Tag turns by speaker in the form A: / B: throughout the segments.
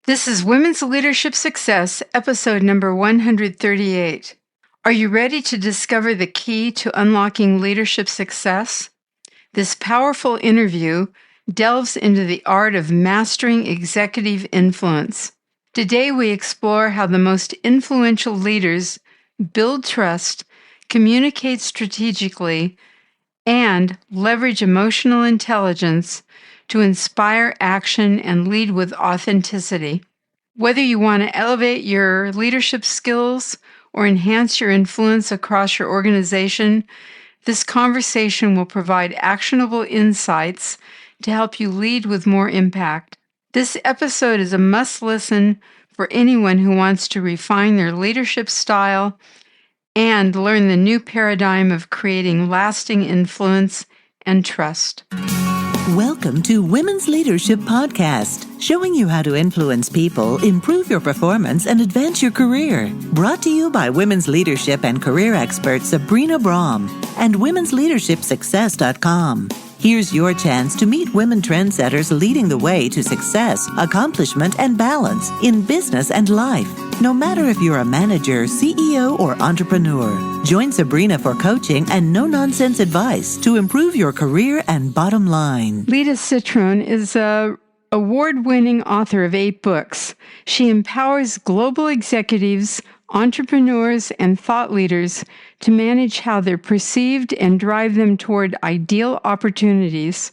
A: This is Women's Leadership Success, episode number 138. Are you ready to discover the key to unlocking leadership success? This powerful interview delves into the art of mastering executive influence. Today, we explore how the most influential leaders build trust, communicate strategically, and leverage emotional intelligence to inspire action and lead with authenticity. Whether you want to elevate your leadership skills or enhance your influence across your organization, this conversation will provide actionable insights to help you lead with more impact. This episode is a must-listen for anyone who wants to refine their leadership style and learn the new paradigm of creating lasting influence and trust.
B: Welcome to Women's Leadership Podcast, showing you how to influence people, improve your performance, and advance your career. Brought to you by women's leadership and career expert Sabrina Braham and womensleadershipsuccess.com. Here's your chance to meet women trendsetters leading the way to success, accomplishment, and balance in business and life. No matter if you're a manager, CEO, or entrepreneur, join Sabrina for coaching and no-nonsense advice to improve your career and bottom line.
A: Lida Citroën is an award-winning author of 8 books. She empowers global executives, entrepreneurs, and thought leaders to manage how they're perceived and drive them toward ideal opportunities.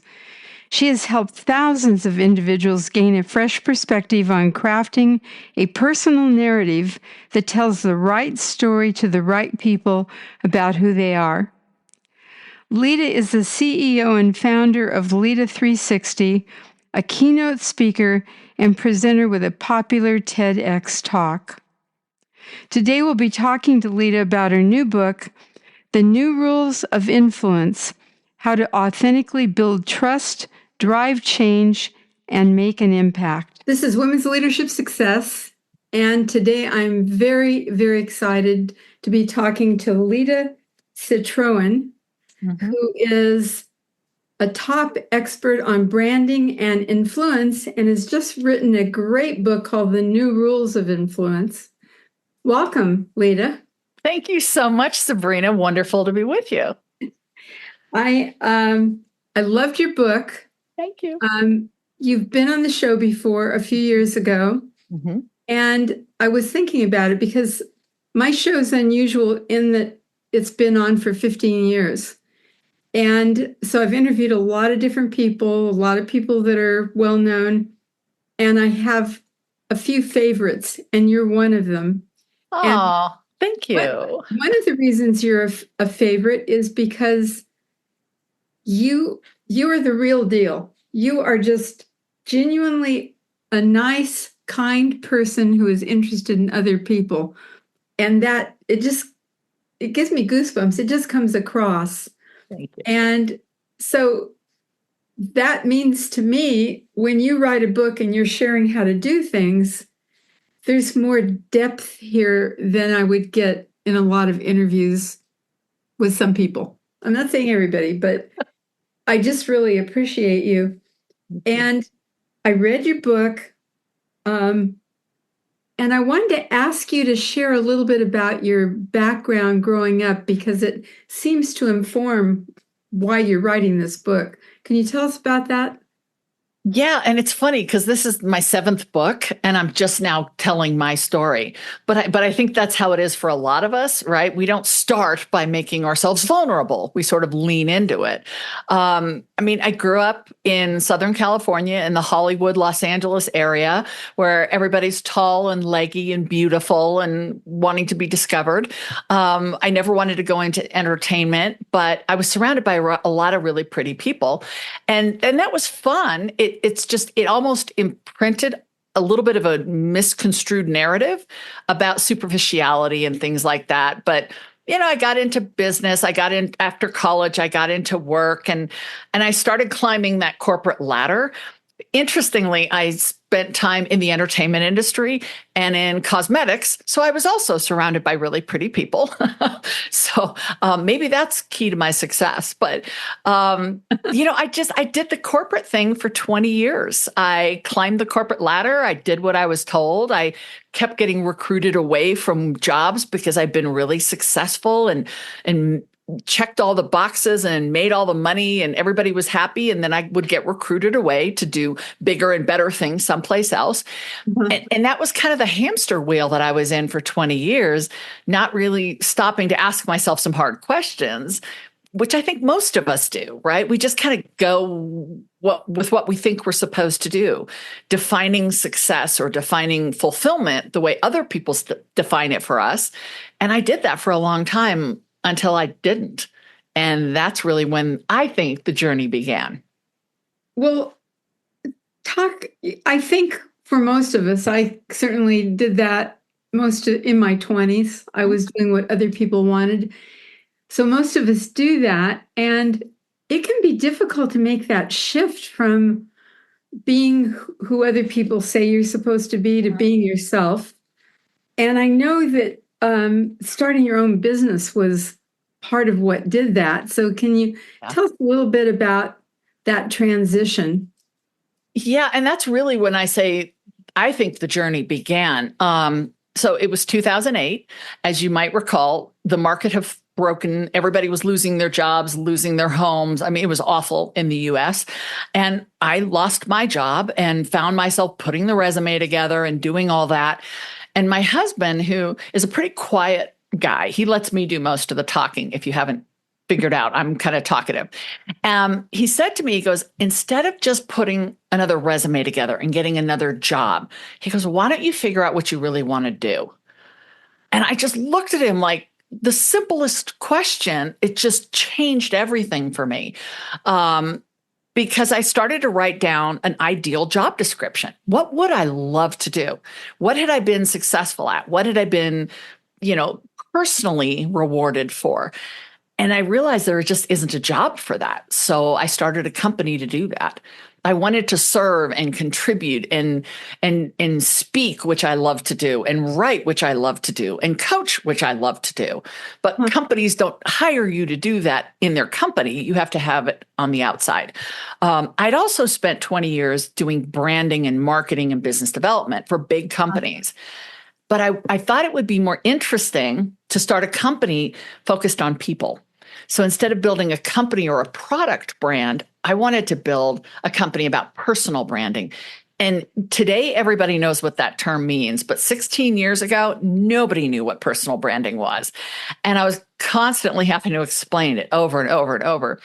A: She has helped thousands of individuals gain a fresh perspective on crafting a personal narrative that tells the right story to the right people about who they are. Lida is the CEO and founder of Lida 360, a keynote speaker and presenter with a popular TEDx talk. Today we'll be talking to Lida about her new book, The New Rules of Influence: How to Authentically Build Trust, Drive Change, and Make an Impact. This is Women's Leadership Success, and today I'm very, very excited to be talking to Lida Citroën, who is a top expert on branding and influence and has just written a great book called The New Rules of Influence. Welcome, Lida.
C: Thank you so much, Sabrina. Wonderful to be with you.
A: I loved your book.
C: Thank you.
A: You've been on the show before a few years ago, and I was thinking about it because my show is unusual in that it's been on for 15 years. And so I've interviewed a lot of different people, a lot of people that are well-known, and I have a few favorites, and you're one of them.
C: Oh, thank you.
A: One of the reasons you're a favorite is because you are the real deal. You are just genuinely a nice, kind person who is interested in other people. And that it gives me goosebumps. It just comes across.
C: Thank you.
A: And so that means to me, when you write a book and you're sharing how to do things, there's more depth here than I would get in a lot of interviews with some people. I'm not saying everybody, but I just really appreciate you. And I read your book, and I wanted to ask you to share a little bit about your background growing up, because it seems to inform why you're writing this book. Can you tell us about that?
C: Yeah, and it's funny because this is my 7th book, and I'm just now telling my story. But I think that's how it is for a lot of us, right? We don't start by making ourselves vulnerable. We sort of lean into it. I grew up in Southern California in the Hollywood, Los Angeles area, where everybody's tall and leggy and beautiful and wanting to be discovered. I never wanted to go into entertainment, but I was surrounded by a lot of really pretty people, and that was fun. It almost imprinted a little bit of a misconstrued narrative about superficiality and things like that. But, I got into business. After college, I got into work and I started climbing that corporate ladder. Interestingly, I spent time in the entertainment industry and in cosmetics. So I was also surrounded by really pretty people. So maybe that's key to my success. But, I did the corporate thing for 20 years. I climbed the corporate ladder. I did what I was told. I kept getting recruited away from jobs because I'd been really successful and checked all the boxes and made all the money and everybody was happy. And then I would get recruited away to do bigger and better things someplace else. Mm-hmm. And that was kind of the hamster wheel that I was in for 20 years, not really stopping to ask myself some hard questions, which I think most of us do, right? We just kind of go with what we think we're supposed to do, defining success or defining fulfillment the way other people define it for us. And I did that for a long time until I didn't. And that's really when I think the journey began.
A: Well, I think for most of us, I certainly did that in my 20s. I was doing what other people wanted. So most of us do that. And it can be difficult to make that shift from being who other people say you're supposed to be to being yourself. And I know that starting your own business was part of what did that. So can you tell us a little bit about that transition?
C: Yeah. And that's really when I say, I think the journey began. So it was 2008. As you might recall, the market had broken. Everybody was losing their jobs, losing their homes. I mean, it was awful in the US. And I lost my job and found myself putting the resume together and doing all that. And my husband, who is a pretty quiet guy, he lets me do most of the talking. If you haven't figured out, I'm kind of talkative. He said to me, he goes, instead of just putting another resume together and getting another job, he goes, why don't you figure out what you really want to do? And I just looked at him like the simplest question. It just changed everything for me. Because I started to write down an ideal job description. What would I love to do? What had I been successful at? What had I been, personally rewarded for? And I realized there just isn't a job for that. So I started a company to do that. I wanted to serve and contribute and speak, which I love to do, and write, which I love to do, and coach, which I love to do. But companies don't hire you to do that in their company. You have to have it on the outside. I'd also spent 20 years doing branding and marketing and business development for big companies. But I thought it would be more interesting to start a company focused on people. So instead of building a company or a product brand, I wanted to build a company about personal branding. And today, everybody knows what that term means. But 16 years ago, nobody knew what personal branding was. And I was constantly having to explain it over and over and over.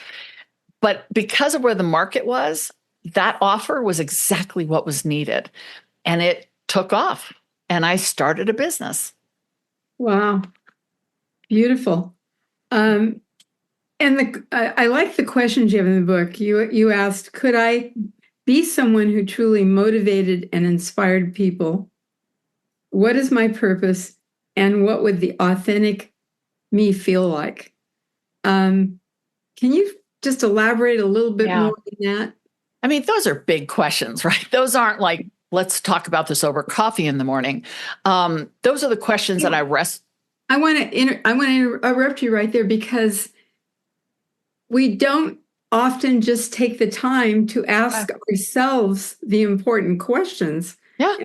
C: But because of where the market was, that offer was exactly what was needed. And it took off. And I started a business.
A: Wow. Beautiful. And I like the questions you have in the book. You asked, could I be someone who truly motivated and inspired people? What is my purpose? And what would the authentic me feel like? Can you just elaborate a little bit more on that?
C: I mean, those are big questions, right? Those aren't like, let's talk about this over coffee in the morning. Those are the questions that I want to
A: interrupt you right there, because we don't often just take the time to ask ourselves the important questions.
C: Yeah.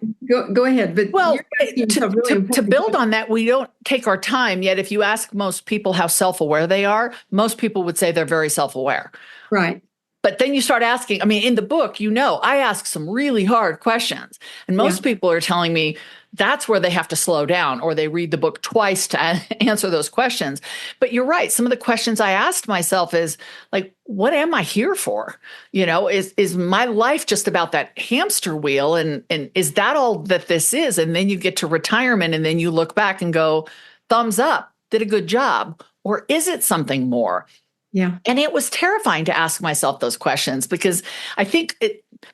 A: Go ahead. But
C: to build on that, we don't take our time. Yet if you ask most people how self-aware they are, most people would say they're very self-aware.
A: Right.
C: But then you start asking, in the book, I ask some really hard questions. And most people are telling me that's where they have to slow down, or they read the book twice to answer those questions. But you're right. Some of the questions I asked myself is like, what am I here for? Is my life just about that hamster wheel? And is that all that this is? And then you get to retirement and then you look back and go, thumbs up, did a good job. Or is it something more?
A: Yeah.
C: And it was terrifying to ask myself those questions, because I think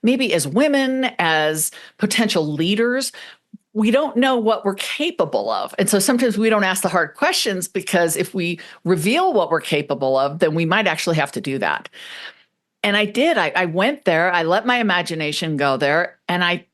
C: maybe as women, as potential leaders, we don't know what we're capable of. And so sometimes we don't ask the hard questions, because if we reveal what we're capable of, then we might actually have to do that. And I did. I went there. I let my imagination go there. And I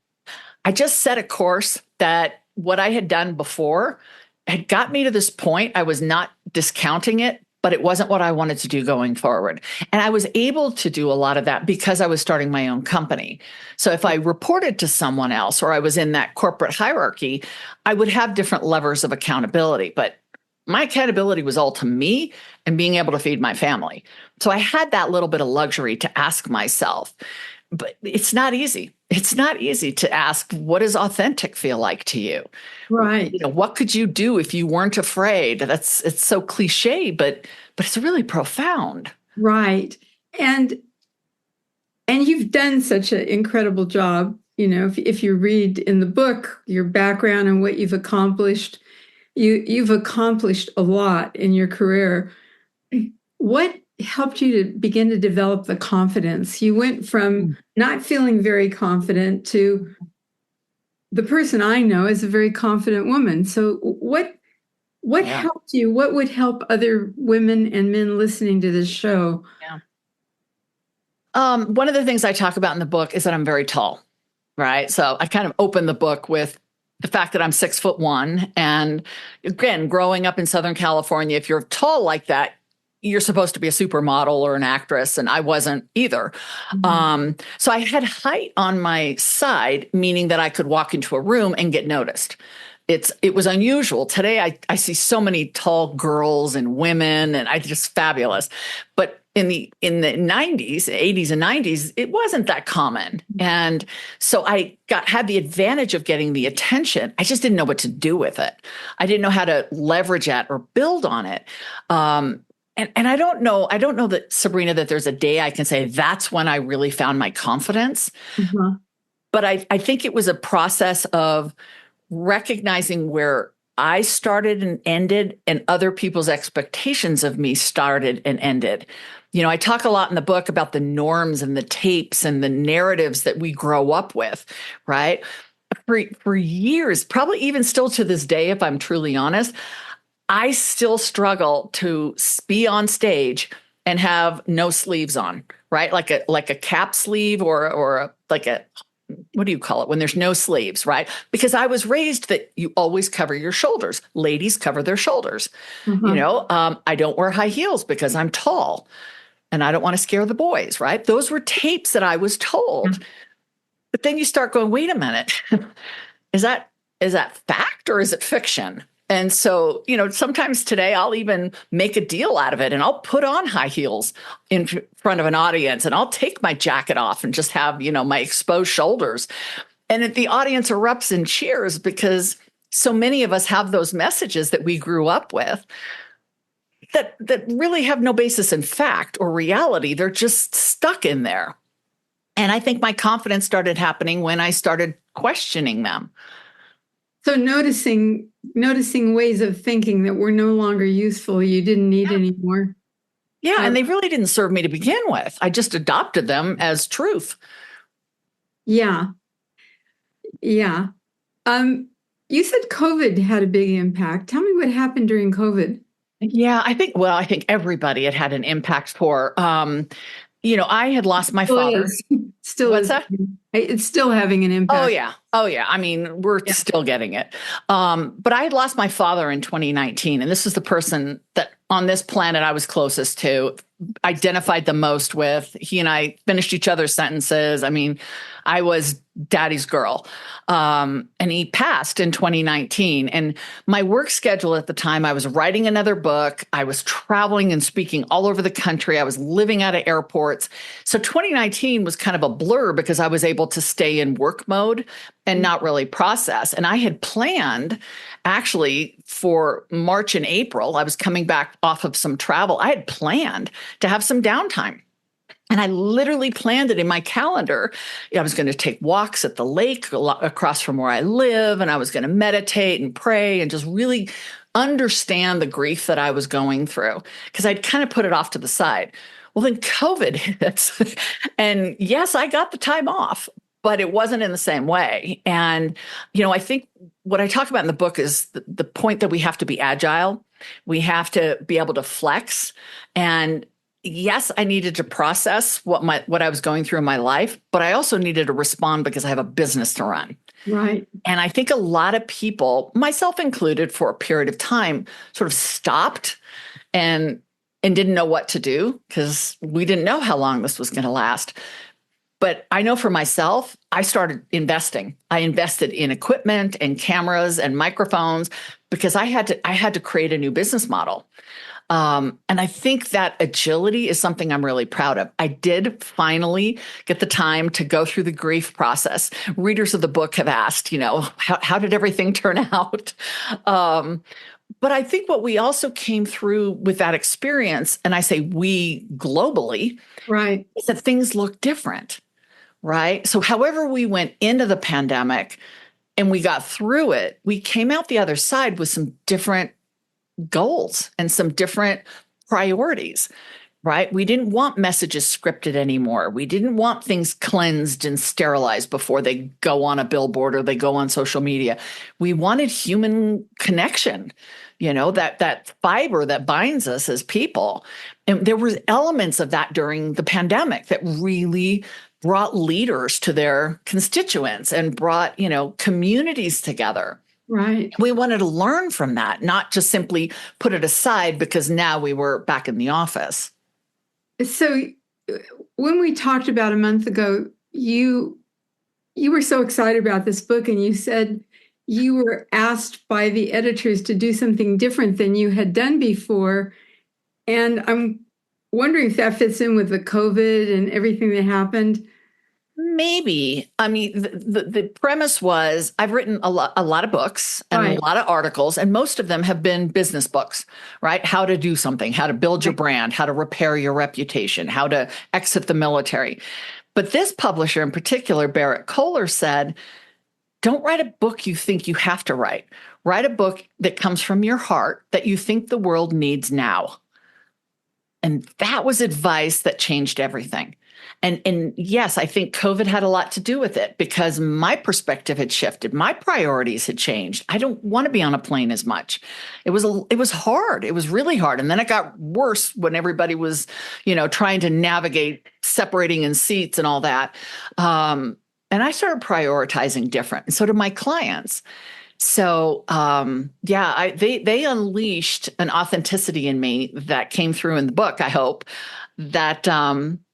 C: just set a course that what I had done before had got me to this point. I was not discounting it, but it wasn't what I wanted to do going forward. And I was able to do a lot of that because I was starting my own company. So if I reported to someone else or I was in that corporate hierarchy, I would have different levers of accountability. But my accountability was all to me and being able to feed my family. So I had that little bit of luxury to ask myself, but it's not easy. It's not easy to ask, what does authentic feel like to you?
A: Right.
C: You know, what could you do if you weren't afraid? It's so cliche, but it's really profound.
A: Right. And you've done such an incredible job. You know, if you read in the book your background and what you've accomplished, you've accomplished a lot in your career. What helped you to begin to develop the confidence? You went from not feeling very confident to the person I know is a very confident woman. So what helped you? What would help other women and men listening to this show?
C: Yeah. One of the things I talk about in the book is that I'm very tall, right? So I kind of open the book with the fact that I'm 6'1". And again, growing up in Southern California, if you're tall like that, you're supposed to be a supermodel or an actress, and I wasn't either. So I had height on my side, meaning that I could walk into a room and get noticed. It was unusual. Today, I see so many tall girls and women, and I just fabulous. But in the 90s, 80s and 90s, it wasn't that common. And so I had the advantage of getting the attention. I just didn't know what to do with it. I didn't know how to leverage it or build on it. And I don't know that, Sabrina, that there's a day I can say that's when I really found my confidence. But I think it was a process of recognizing where I started and ended and other people's expectations of me started and ended. You know, I talk a lot in the book about the norms and the tapes and the narratives that we grow up with, right? For years, probably even still to this day, if I'm truly honest, I still struggle to be on stage and have no sleeves on, right? Like a cap sleeve or like a, what do you call it when there's no sleeves, right? Because I was raised that you always cover your shoulders. Ladies cover their shoulders. You know, I don't wear high heels because I'm tall and I don't want to scare the boys, right? Those were tapes that I was told. But then you start going, wait a minute, is that fact or is it fiction? And so, you know, sometimes today I'll even make a deal out of it and I'll put on high heels in front of an audience and I'll take my jacket off and just have, you know, my exposed shoulders. And the audience erupts in cheers because so many of us have those messages that we grew up with that really have no basis in fact or reality. They're just stuck in there. And I think my confidence started happening when I started questioning them.
A: So noticing ways of thinking that were no longer useful, you didn't need anymore.
C: Yeah, and they really didn't serve me to begin with. I just adopted them as truth.
A: Yeah. Yeah. You said COVID had a big impact. Tell me what happened during COVID.
C: Yeah, I think everybody had an impact for. You know, I had lost my father.
A: What's that? It's still having an impact.
C: Oh yeah. I mean, we're still getting it. But I had lost my father in 2019, and this is the person that on this planet I was closest to, identified the most with. He and I finished each other's sentences. I mean, I was daddy's girl. And he passed in 2019. And my work schedule at the time, I was writing another book. I was traveling and speaking all over the country. I was living out of airports. So 2019 was kind of a blur because I was able to stay in work mode and not really process. And I had planned actually for March and April, I was coming back off of some travel. I had planned to have some downtime. And I literally planned it in my calendar. I was going to take walks at the lake across from where I live, and I was going to meditate and pray and just really understand the grief that I was going through because I'd kind of put it off to the side. Well, then COVID hits. And yes, I got the time off, but it wasn't in the same way. And, you know, I think what I talk about in the book is the point that we have to be agile. We have to be able to flex. And yes, I needed to process what I was going through in my life, but I also needed to respond because I have a business to run.
A: Right.
C: And I think a lot of people, myself included, for a period of time, sort of stopped and didn't know what to do because we didn't know how long this was going to last. But I know for myself, I started investing. I invested in equipment and cameras and microphones because I had to create a new business model. And I think that agility is something I'm really proud of. I did finally get the time to go through the grief process. Readers of the book have asked, how did everything turn out? But I think what we also came through with that experience, and I say we globally,
A: Right.
C: is that things look different, right? So however we went into the pandemic and we got through it, we came out the other side with some different goals and some different priorities, right? We didn't want messages scripted anymore. We didn't want things cleansed and sterilized before they go on a billboard or they go on social media. We wanted human connection, that fiber that binds us as people. And there were elements of that during the pandemic that really brought leaders to their constituents and brought, communities together.
A: Right.
C: We wanted to learn from that, not just simply put it aside because now we were back in the office.
A: So when we talked about a month ago, you were so excited about this book, and you said you were asked by the editors to do something different than you had done before. And I'm wondering if that fits in with the COVID and everything that happened.
C: Maybe. I mean, the premise was I've written a lot of books and
A: Right.
C: a lot of articles, and most of them have been business books, right? How to do something, how to build your brand, how to repair your reputation, how to exit the military. But this publisher in particular, Barrett Kohler, said, don't write a book you think you have to write. Write a book that comes from your heart that you think the world needs now. And that was advice that changed everything. And yes, I think COVID had a lot to do with it because my perspective had shifted. My priorities had changed. I don't want to be on a plane as much. It was hard. It was really hard. And then it got worse when everybody was, trying to navigate separating in seats and all that. And I started prioritizing different. And so did my clients. So, they unleashed an authenticity in me that came through in the book, I hope, that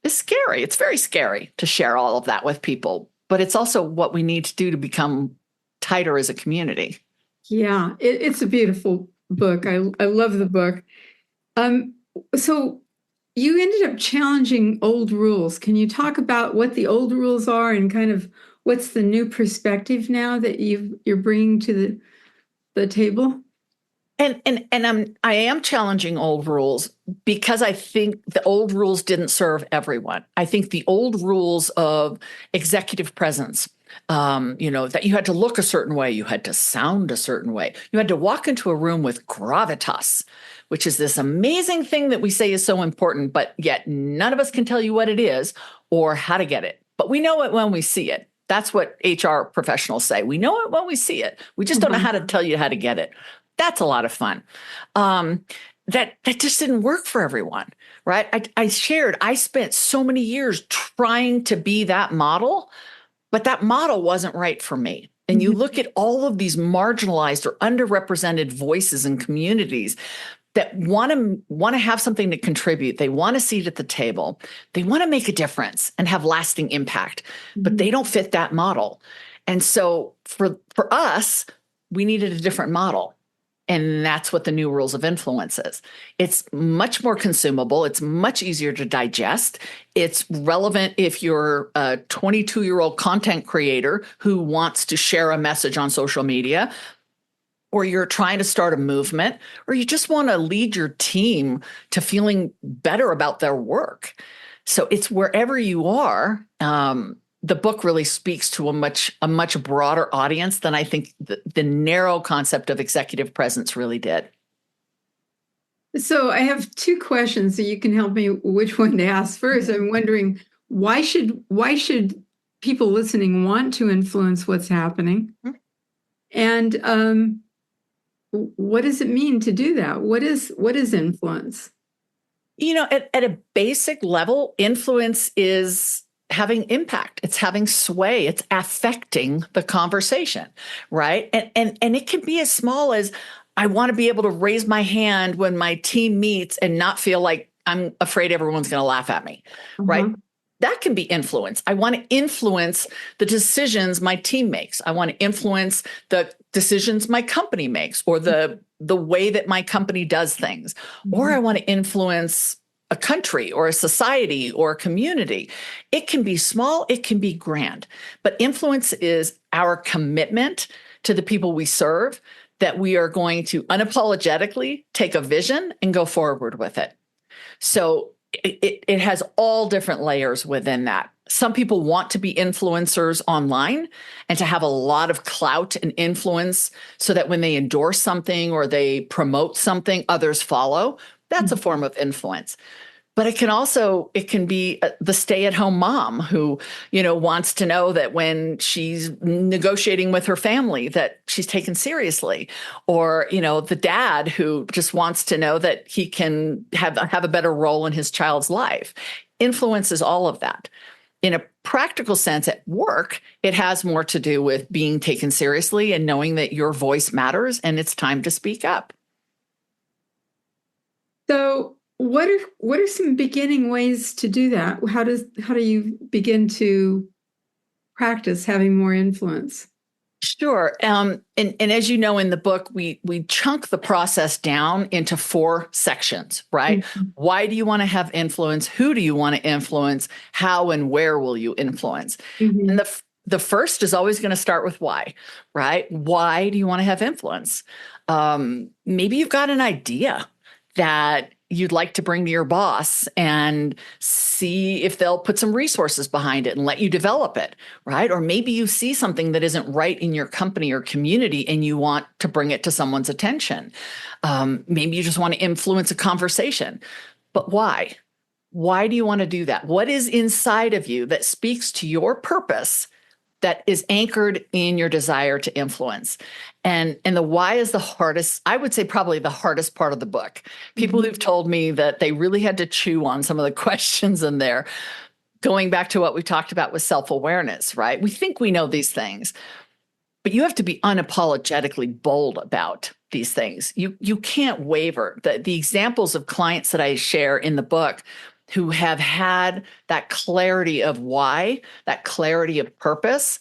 C: is scary. It's very scary to share all of that with people, but it's also what we need to do to become tighter as a community.
A: Yeah, it's a beautiful book. I love the book. So you ended up challenging old rules. Can you talk about what the old rules are and kind of what's the new perspective now that you're bringing to the table?
C: And I am challenging old rules because I think the old rules didn't serve everyone. I think the old rules of executive presence, that you had to look a certain way, you had to sound a certain way, you had to walk into a room with gravitas, which is this amazing thing that we say is so important, but yet none of us can tell you what it is or how to get it. But we know it when we see it. That's what HR professionals say. We know it when we see it. We just don't know how to tell you how to get it. That's a lot of fun. That just didn't work for everyone, right? I spent so many years trying to be that model, but that model wasn't right for me. And you look at all of these marginalized or underrepresented voices and communities that want to have something to contribute. They want a seat at the table. They want to make a difference and have lasting impact, but they don't fit that model. And so for us, we needed a different model. And that's what the new rules of influence is. It's much more consumable. It's much easier to digest. It's relevant if you're a 22-year-old content creator who wants to share a message on social media, or you're trying to start a movement, or you just want to lead your team to feeling better about their work. So it's wherever you are. The book really speaks to a much broader audience than I think the narrow concept of executive presence really did.
A: So I have two questions, so you can help me which one to ask first. I'm wondering why should people listening want to influence what's happening? And what does it mean to do that? What is influence?
C: At a basic level, influence is having impact. It's having sway. It's affecting the conversation, right? And it can be as small as I want to be able to raise my hand when my team meets and not feel like I'm afraid everyone's going to laugh at me, right? That can be influence. I want to influence the decisions my team makes. I want to influence the decisions my company makes, or the way that my company does things. Or I want to influence a country or a society or a community. It can be small, it can be grand, but influence is our commitment to the people we serve, that we are going to unapologetically take a vision and go forward with it. So it has all different layers within that. Some people want to be influencers online and to have a lot of clout and influence so that when they endorse something or they promote something, others follow. That's a form of influence. But it can be the stay-at-home mom who, wants to know that when she's negotiating with her family that she's taken seriously, or, the dad who just wants to know that he can have a better role in his child's life. Influence is all of that. In a practical sense, at work, it has more to do with being taken seriously and knowing that your voice matters and it's time to speak up.
A: So what are some beginning ways to do that? How do you begin to practice having more influence?
C: Sure. And as you know, in the book, we chunk the process down into 4 sections, right? Why do you want to have influence? Who do you want to influence? How and where will you influence? And the first is always going to start with why, right? Why do you want to have influence? Maybe you've got an idea that you'd like to bring to your boss and see if they'll put some resources behind it and let you develop it, right? Or maybe you see something that isn't right in your company or community and you want to bring it to someone's attention. Maybe you just want to influence a conversation. But why? Why do you want to do that? What is inside of you that speaks to your purpose, that is anchored in your desire to influence? And the why is the hardest, I would say probably the hardest part of the book. People who've told me that they really had to chew on some of the questions in there, going back to what we talked about with self-awareness, right? We think we know these things, but you have to be unapologetically bold about these things. You can't waver. The examples of clients that I share in the book who have had that clarity of why, that clarity of purpose,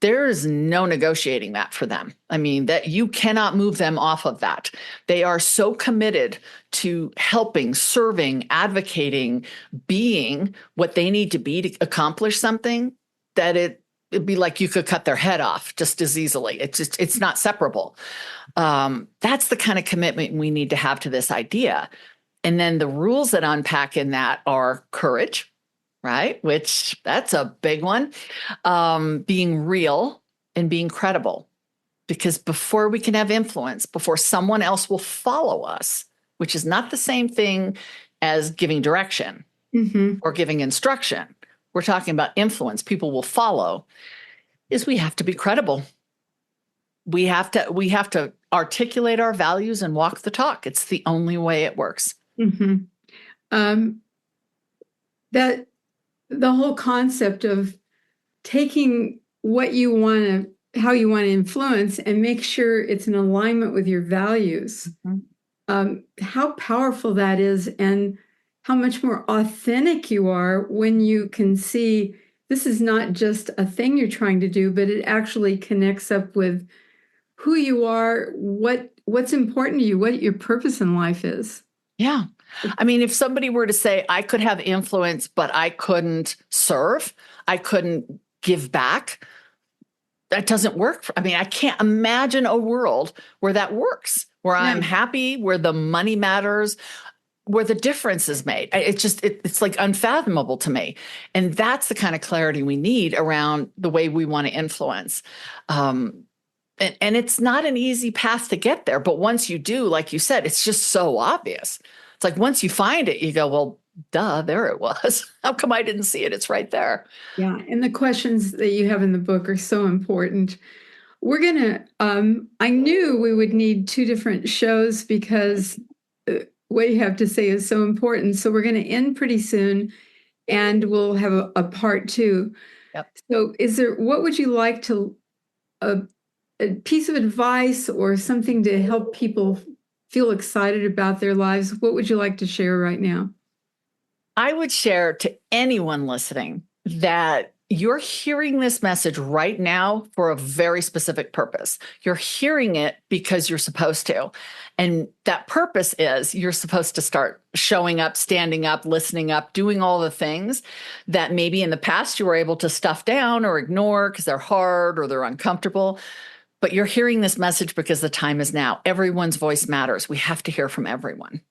C: there is no negotiating that for them. I mean, that you cannot move them off of that. They are so committed to helping, serving, advocating, being what they need to be to accomplish something, that it'd be like you could cut their head off just as easily. It's not separable. That's the kind of commitment we need to have to this idea. And then the rules that unpack in that are courage, right? Which that's a big one. Being real and being credible. Because before we can have influence, before someone else will follow us, which is not the same thing as giving direction or giving instruction. We're talking about influence. People will follow, is we have to be credible. We have to articulate our values and walk the talk. It's the only way it works.
A: That the whole concept of taking what you want to, how you want to influence, and make sure it's in alignment with your values. How powerful that is, and how much more authentic you are when you can see this is not just a thing you're trying to do, but it actually connects up with who you are, what's important to you, what your purpose in life is.
C: Yeah. I mean, if somebody were to say, I could have influence, but I couldn't serve, I couldn't give back, that doesn't work. I mean, I can't imagine a world where that works, where I'm happy, where the money matters, where the difference is made. It's like unfathomable to me. And that's the kind of clarity we need around the way we want to influence. And it's not an easy path to get there. But once you do, like you said, it's just so obvious. It's like once you find it, you go, well, duh, there it was. How come I didn't see it? It's right there.
A: Yeah. And the questions that you have in the book are so important. We're going to, I knew we would need 2 different shows because what you have to say is so important. So we're going to end pretty soon, and we'll have a part two.
C: Yep.
A: So what would you like to, a piece of advice or something to help people feel excited about their lives? What would you like to share right now?
C: I would share to anyone listening that you're hearing this message right now for a very specific purpose. You're hearing it because you're supposed to. And that purpose is you're supposed to start showing up, standing up, listening up, doing all the things that maybe in the past you were able to stuff down or ignore because they're hard or they're uncomfortable. But you're hearing this message because the time is now. Everyone's voice matters. We have to hear from everyone.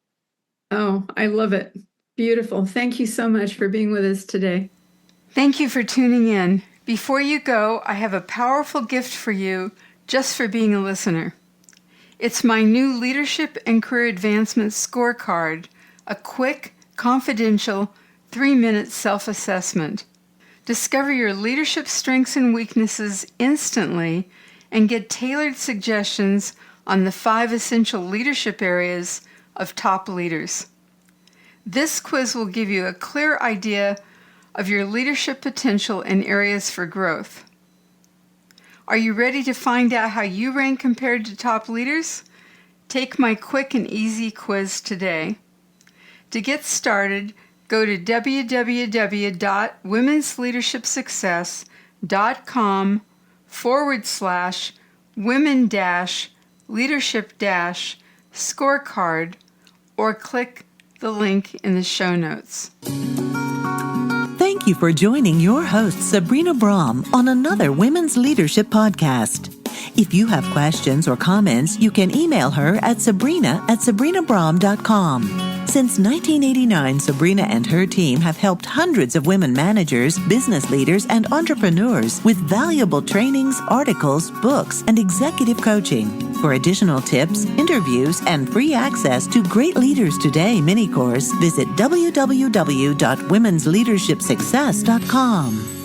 A: Oh, I love it. Beautiful. Thank you so much for being with us today. Thank you for tuning in. Before you go, I have a powerful gift for you just for being a listener. It's my new Leadership and Career Advancement Scorecard, a quick, confidential, 3-minute self-assessment. Discover your leadership strengths and weaknesses instantly and get tailored suggestions on the 5 essential leadership areas of top leaders. This quiz will give you a clear idea of your leadership potential and areas for growth. Are you ready to find out how you rank compared to top leaders? Take my quick and easy quiz today. To get started, go to www.women's-leadership-scorecard or click the link in the show notes.
B: Thank you for joining your host, Sabrina Braham, on another Women's Leadership Podcast. If you have questions or comments, you can email her at sabrina@sabrinabraham.com. Since 1989, Sabrina and her team have helped hundreds of women managers, business leaders, and entrepreneurs with valuable trainings, articles, books, and executive coaching. For additional tips, interviews, and free access to Great Leaders Today mini course, visit www.womensleadershipsuccess.com.